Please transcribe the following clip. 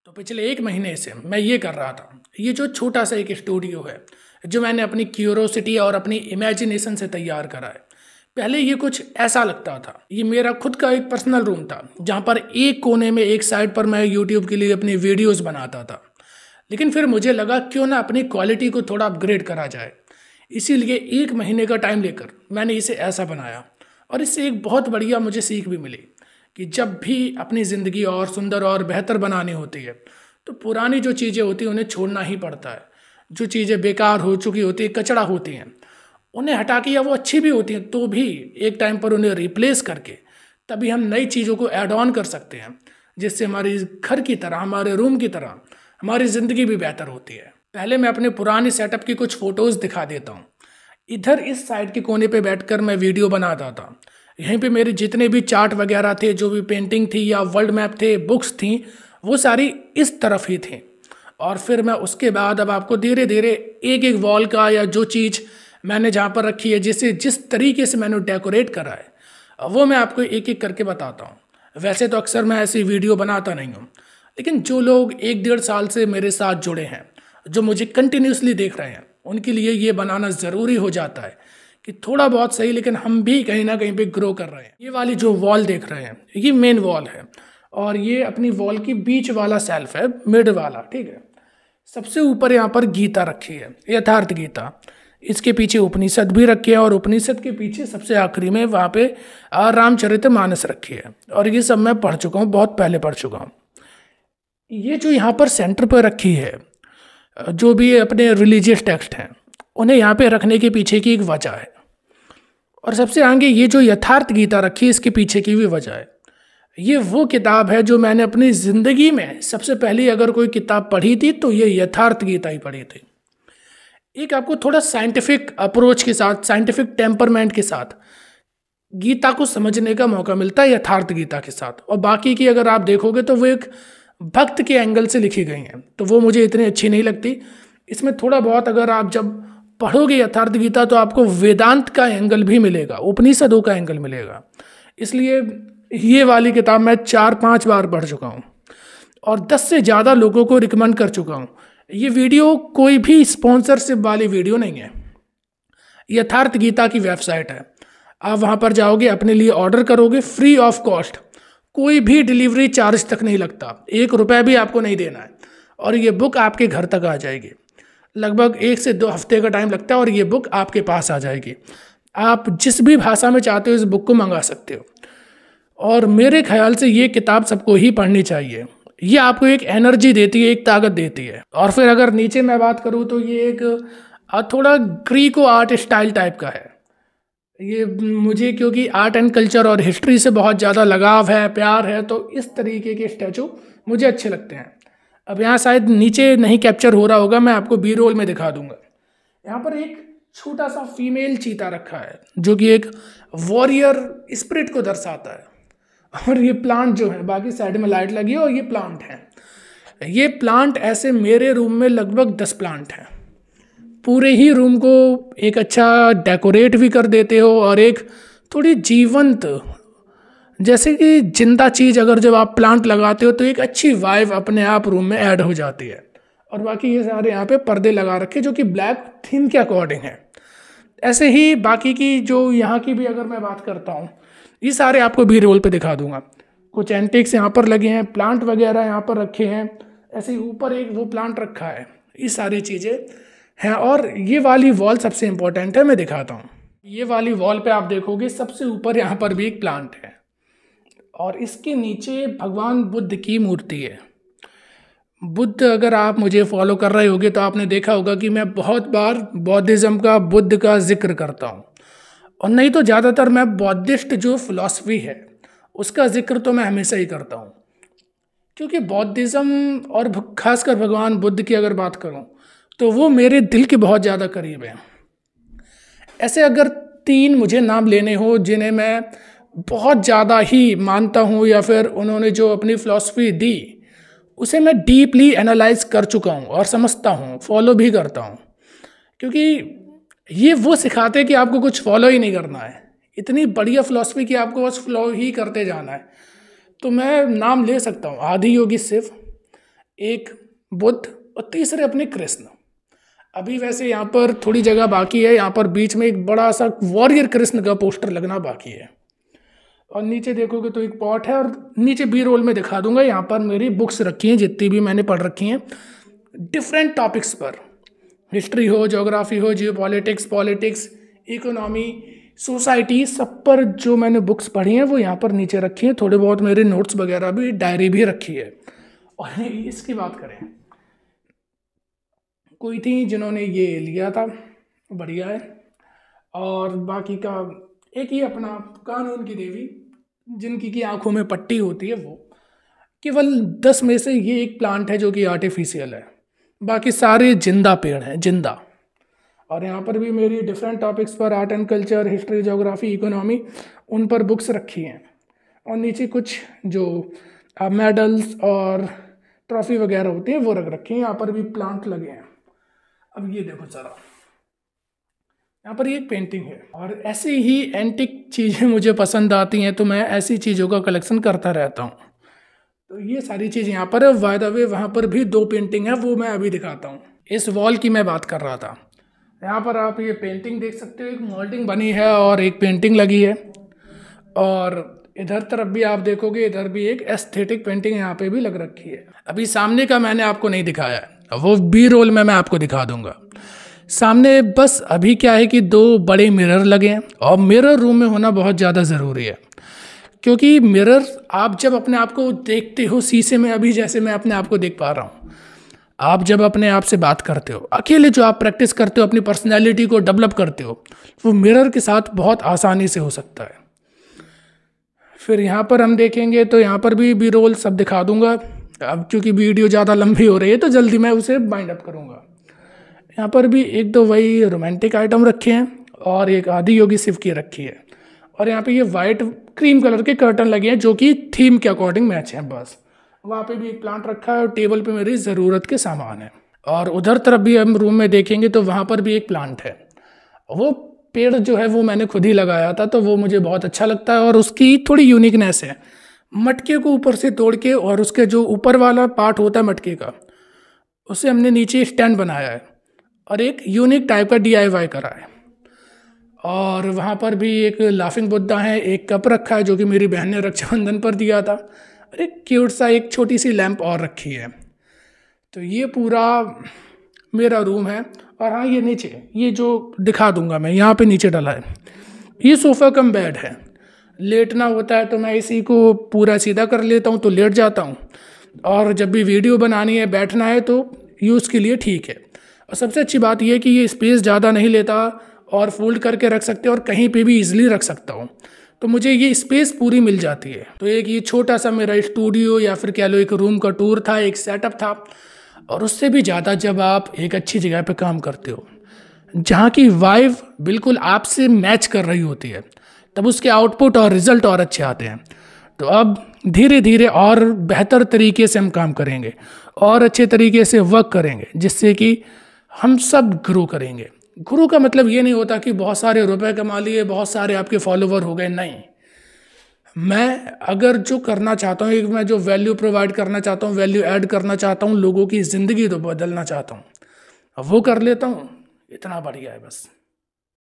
तो पिछले 1 महीने से मैं ये कर रहा था। ये जो छोटा सा एक स्टूडियो है, जो मैंने अपनी क्यूरोसिटी और अपनी इमेजिनेशन से तैयार करा है। पहले ये कुछ ऐसा लगता था। ये मेरा खुद का एक पर्सनल रूम था, जहाँ पर एक कोने में एक साइड पर मैं यूट्यूब के लिए अपनी वीडियोस बनाता था। लेकिन फिर मुझे लगा क्यों ना अपनी क्वालिटी को थोड़ा अपग्रेड करा जाए। इसीलिए 1 महीने का टाइम लेकर मैंने इसे ऐसा बनाया, और इससे एक बहुत बढ़िया मुझे सीख भी मिली कि जब भी अपनी ज़िंदगी और सुंदर और बेहतर बनानी होती है तो पुरानी जो चीज़ें होती हैं उन्हें छोड़ना ही पड़ता है। जो चीज़ें बेकार हो चुकी होती है, कचड़ा होती हैं, उन्हें हटा के, या वो अच्छी भी होती हैं तो भी एक टाइम पर उन्हें रिप्लेस करके तभी हम नई चीज़ों को ऐड ऑन कर सकते हैं, जिससे हमारी घर की तरह, हमारे रूम की तरह हमारी ज़िंदगी भी बेहतर होती है। पहले मैं अपने पुराने सेटअप की कुछ फ़ोटोज़ दिखा देता हूँ। इधर इस साइड के कोने पे बैठकर मैं वीडियो बनाता था। यहीं पे मेरे जितने भी चार्ट वगैरह थे, जो भी पेंटिंग थी या वर्ल्ड मैप थे, बुक्स थी, वो सारी इस तरफ ही थी। और फिर मैं उसके बाद अब आपको धीरे धीरे एक एक वॉल का, या जो चीज़ मैंने जहाँ पर रखी है, जिस तरीके से मैंने डेकोरेट करा है, वो मैं आपको एक एक करके बताता हूँ। वैसे तो अक्सर मैं ऐसी वीडियो बनाता नहीं हूँ, लेकिन जो लोग 1-1.5 साल से मेरे साथ जुड़े हैं, जो मुझे कंटिन्यूसली देख रहे हैं, उनके लिए ये बनाना ज़रूरी हो जाता है कि थोड़ा बहुत सही, लेकिन हम भी कहीं ना कहीं पे ग्रो कर रहे हैं। ये वाली जो वॉल देख रहे हैं, ये मेन वॉल है, और ये अपनी वॉल की बीच वाला सेल्फ है, मिड वाला, ठीक है। सबसे ऊपर यहाँ पर गीता रखी है, यथार्थ गीता। इसके पीछे उपनिषद भी रखी है, और उपनिषद के पीछे सबसे आखिरी में वहाँ पे रामचरितमानस रखी है। और ये सब मैं पढ़ चुका हूँ, बहुत पहले पढ़ चुका हूँ। ये जो यहाँ पर सेंटर पर रखी है, जो भी अपने रिलीजियस टेक्स्ट हैं, उन्हें यहाँ पे रखने के पीछे की एक वजह है। और सबसे आगे ये जो यथार्थ गीता रखी है, इसके पीछे की भी वजह है। ये वो किताब है जो मैंने अपनी ज़िंदगी में सबसे पहले अगर कोई किताब पढ़ी थी तो ये यथार्थ गीता ही पढ़ी थी। एक आपको थोड़ा साइंटिफिक अप्रोच के साथ, साइंटिफिक टेम्परमेंट के साथ गीता को समझने का मौका मिलता है यथार्थ गीता के साथ। और बाकी की अगर आप देखोगे तो वो एक भक्त के एंगल से लिखी गई हैं, तो वो मुझे इतनी अच्छी नहीं लगती। इसमें थोड़ा बहुत अगर आप जब पढ़ोगे यथार्थ गीता तो आपको वेदांत का एंगल भी मिलेगा, उपनिषदों का एंगल मिलेगा। इसलिए ये वाली किताब मैं 4-5 बार पढ़ चुका हूँ, और 10 से ज़्यादा लोगों को रिकमेंड कर चुका हूँ। ये वीडियो कोई भी स्पॉन्सरशिप वाली वीडियो नहीं है। यथार्थ गीता की वेबसाइट है, आप वहाँ पर जाओगे, अपने लिए ऑर्डर करोगे, फ्री ऑफ कॉस्ट, कोई भी डिलीवरी चार्ज तक नहीं लगता, 1 रुपया भी आपको नहीं देना है, और ये बुक आपके घर तक आ जाएगी। लगभग 1 से 2 हफ्ते का टाइम लगता है, और ये बुक आपके पास आ जाएगी। आप जिस भी भाषा में चाहते हो इस बुक को मंगा सकते हो। और मेरे ख्याल से ये किताब सबको ही पढ़नी चाहिए। ये आपको एक एनर्जी देती है, एक ताकत देती है। और फिर अगर नीचे मैं बात करूँ तो ये एक थोड़ा ग्रीको आर्ट स्टाइल टाइप का है। ये मुझे, क्योंकि आर्ट एंड कल्चर और हिस्ट्री से बहुत ज़्यादा लगाव है, प्यार है, तो इस तरीके के स्टैचू मुझे अच्छे लगते हैं। अब यहाँ शायद नीचे नहीं कैप्चर हो रहा होगा, मैं आपको बी रोल में दिखा दूंगा। यहाँ पर एक छोटा सा फीमेल चीता रखा है, जो कि एक वॉरियर स्पिरिट को दर्शाता है। और ये प्लांट जो है, बाकी साइड में लाइट लगी है, और ये प्लांट है। ये प्लांट ऐसे मेरे रूम में लगभग 10 प्लांट हैं। पूरे ही रूम को एक अच्छा डेकोरेट भी कर देते हो, और एक थोड़ी जीवंत, जैसे कि जिंदा चीज़ अगर जब आप प्लांट लगाते हो तो एक अच्छी वाइब अपने आप रूम में ऐड हो जाती है। और बाकी ये सारे यहाँ पे पर्दे लगा रखे जो कि ब्लैक थीम के अकॉर्डिंग है। ऐसे ही बाकी की जो यहाँ की भी अगर मैं बात करता हूँ, ये सारे आपको भी रोल पे दिखा दूंगा। कुछ एंटिक्स यहाँ पर लगे हैं, प्लांट वगैरह यहाँ पर रखे हैं, ऐसे ही ऊपर एक वो प्लांट रखा है। ये सारी चीज़ें हैं। और ये वाली वॉल सबसे इम्पोर्टेंट है, मैं दिखाता हूँ। ये वाली वॉल पे आप देखोगे सबसे ऊपर यहाँ पर भी एक प्लांट है, और इसके नीचे भगवान बुद्ध की मूर्ति है। बुद्ध, अगर आप मुझे फॉलो कर रहे होगे तो आपने देखा होगा कि मैं बहुत बार बौद्धिज़्म का, बुद्ध का जिक्र करता हूँ, और नहीं तो ज़्यादातर मैं बौद्धिस्ट जो फिलॉसफी है उसका जिक्र तो मैं हमेशा ही करता हूँ। क्योंकि बौद्धिज़्म और खासकर भगवान बुद्ध की अगर बात करूँ तो वो मेरे दिल के बहुत ज़्यादा करीब हैं। ऐसे अगर 3 मुझे नाम लेने हो जिन्हें मैं बहुत ज़्यादा ही मानता हूँ, या फिर उन्होंने जो अपनी फ़िलॉसफी दी उसे मैं डीपली एनालाइज कर चुका हूँ और समझता हूँ, फॉलो भी करता हूँ। क्योंकि ये वो सिखाते हैं कि आपको कुछ फॉलो ही नहीं करना है, इतनी बढ़िया फ़िलॉसफी कि आपको बस फॉलो ही करते जाना है। तो मैं नाम ले सकता हूँ, आदि योगी शिव, एक बुद्ध और तीसरे अपने कृष्ण। अभी वैसे यहाँ पर थोड़ी जगह बाकी है, यहाँ पर बीच में एक बड़ा सा वॉरियर कृष्ण का पोस्टर लगना बाकी है। और नीचे देखोगे तो एक पॉट है, और नीचे बी रोल में दिखा दूंगा। यहाँ पर मेरी बुक्स रखी हैं जितनी भी मैंने पढ़ रखी हैं डिफरेंट टॉपिक्स पर, हिस्ट्री हो, ज्योग्राफी हो, जियोपॉलिटिक्स, पॉलिटिक्स, इकोनॉमी, सोसाइटी, सब पर जो मैंने बुक्स पढ़ी हैं वो यहाँ पर नीचे रखी हैं। थोड़े बहुत मेरे नोट्स वगैरह भी, डायरी भी रखी है। और इसकी बात करें, कोई थी जिन्होंने ये लिया था, बढ़िया है। और बाकी का एक ही अपना कानून की देवी, जिनकी की आंखों में पट्टी होती है, वो केवल 10 में से ये एक प्लांट है जो कि आर्टिफिशियल है, बाकी सारे जिंदा पेड़ हैं, जिंदा। और यहाँ पर भी मेरी डिफरेंट टॉपिक्स पर, art and culture, history, geography, economy, उन पर बुक्स रखी हैं। और नीचे कुछ जो मेडल्स और ट्रॉफी वगैरह होती हैं वो रख रखी हैं। यहाँ पर भी प्लांट लगे हैं। अब ये देखो जरा, यहाँ पर एक पेंटिंग है। और ऐसी ही एंटिक चीज़ें मुझे पसंद आती हैं, तो मैं ऐसी चीज़ों का कलेक्शन करता रहता हूँ। तो ये सारी चीज़ यहाँ पर है। बाय द वे वहाँ पर भी 2 पेंटिंग है, वो मैं अभी दिखाता हूँ। इस वॉल की मैं बात कर रहा था। यहाँ पर आप ये पेंटिंग देख सकते हो, एक मोल्डिंग बनी है और एक पेंटिंग लगी है। और इधर तरफ भी आप देखोगे, इधर भी एक एस्थेटिक पेंटिंग यहाँ पे भी लग रखी है। अभी सामने का मैंने आपको नहीं दिखाया है, वो बी रोल में मैं आपको दिखा दूंगा। सामने बस अभी क्या है कि 2 बड़े मिरर लगे हैं, और मिरर रूम में होना बहुत ज़्यादा ज़रूरी है, क्योंकि मिरर आप जब अपने आप को देखते हो शीशे में, अभी जैसे मैं अपने आप को देख पा रहा हूँ, आप जब अपने आप से बात करते हो अकेले, जो आप प्रैक्टिस करते हो, अपनी पर्सनैलिटी को डेवलप करते हो, वो मिरर के साथ बहुत आसानी से हो सकता है। फिर यहाँ पर हम देखेंगे तो यहाँ पर भी बी रोल सब दिखा दूंगा। अब क्योंकि वीडियो ज़्यादा लंबी हो रही है तो जल्दी मैं उसे बाइंड अप करूँगा। यहाँ पर भी 1-2 वही रोमांटिक आइटम रखे हैं, और एक आदि योगी शिव की रखी है। और यहाँ पे ये वाइट क्रीम कलर के कर्टन लगे हैं जो कि थीम के अकॉर्डिंग मैच हैं बस। वहाँ पे भी एक प्लांट रखा है, और टेबल पे मेरी ज़रूरत के सामान है। और उधर तरफ भी हम रूम में देखेंगे तो वहाँ पर भी एक प्लांट है। वो पेड़ जो है वो मैंने खुद ही लगाया था, तो वो मुझे बहुत अच्छा लगता है। और उसकी थोड़ी यूनिकनेस है, मटके को ऊपर से तोड़ के, और उसके जो ऊपर वाला पार्ट होता है मटके का, उससे हमने नीचे स्टैंड बनाया है, और एक यूनिक टाइप का DIY करा है। और वहाँ पर भी एक लाफिंग बुद्धा है, एक कप रखा है जो कि मेरी बहन ने रक्षाबंधन पर दिया था, और एक क्यूट सा एक छोटी सी लैंप और रखी है। तो ये पूरा मेरा रूम है। और हाँ, ये नीचे ये जो दिखा दूंगा मैं, यहाँ पे नीचे डला है, ये सोफ़ा कम बेड है। लेटना होता है तो मैं इसी को पूरा सीधा कर लेता हूँ, तो लेट जाता हूँ। और जब भी वीडियो बनानी है, बैठना है, तो यूज़ के लिए ठीक है। और सबसे अच्छी बात यह है कि ये स्पेस ज़्यादा नहीं लेता, और फोल्ड करके रख सकते हैं, और कहीं पे भी इजीली रख सकता हूँ, तो मुझे ये स्पेस पूरी मिल जाती है। तो एक ये छोटा सा मेरा स्टूडियो, या फिर कह लो एक रूम का टूर था, एक सेटअप था। और उससे भी ज़्यादा जब आप एक अच्छी जगह पे काम करते हो, जहाँ की वाइब बिल्कुल आपसे मैच कर रही होती है, तब उसके आउटपुट और रिजल्ट और अच्छे आते हैं। तो अब धीरे धीरे और बेहतर तरीके से हम काम करेंगे, और अच्छे तरीके से वर्क करेंगे, जिससे कि हम सब ग्रो करेंगे। ग्रो का मतलब ये नहीं होता कि बहुत सारे रुपए कमा लिए, बहुत सारे आपके फॉलोवर हो गए, नहीं। मैं अगर जो करना चाहता हूँ, एक मैं जो वैल्यू प्रोवाइड करना चाहता हूँ, वैल्यू ऐड करना चाहता हूँ, लोगों की ज़िंदगी तो बदलना चाहता हूँ, अब वो कर लेता हूँ, इतना बढ़िया है बस।